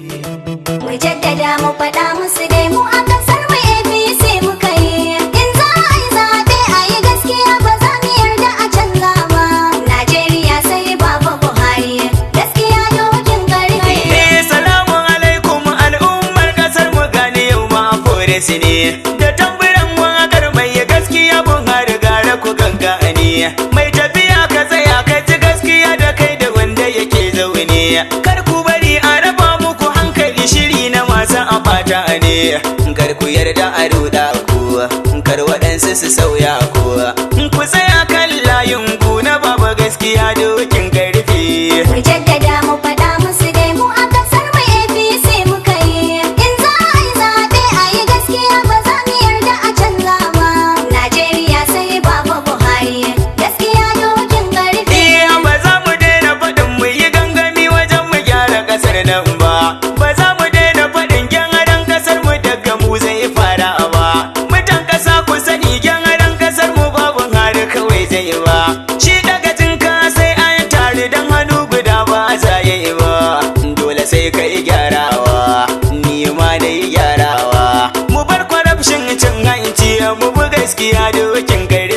Mu jaddada mu faɗa musu dai mu a ƙasar mu APC muka yi. In za a yi zaɓe a yi gaskiya ba za mu yarda a canza ba. Najeriya sai Baba Buhari, gaskiya dokin ƙarfi. Salamu alaikum al'ummar ƙasar mu gane yau ma foresi ne. Da tamburan waƙar mai gaskiya Buhari gara ku gangane. Mai tafiya ka tsaya ka ji gaskiya da kai da wanda yake zaune. Kar ku bari a raba muku hankali shiri na masu abata ne. Kar ku yarda a ruɗa ku, kar waɗansu su sauya ku. Ku tsaya kan layin ku na baba gaskiya dokin ƙarfi. Mu jaddada mu faɗa musu dai mu a ƙasar mu APC muka yi. In za a yi zaɓe a yi gaskiya ba za mu yarda a canza ba. Najeriya sai Baba Buhari, gaskiya dokin ƙarfi. Ba za mu daina faɗin mu yi gangami wajen mu gyara ƙasar nan ba. Ba za mu daina faɗin gyaran ƙasar mu daga mu zai fara ba. Mutan ƙasa ku sani gyaran ƙasar mu babu hari kawai zai ba. Shi daga jinka sai an tare dan hannu guda ba za yi ba. Dole sai ka yi gyarawa, ni ma da yi gyarawa. Mu bar corruption cin hanci mu bi gaskiya dokin gari.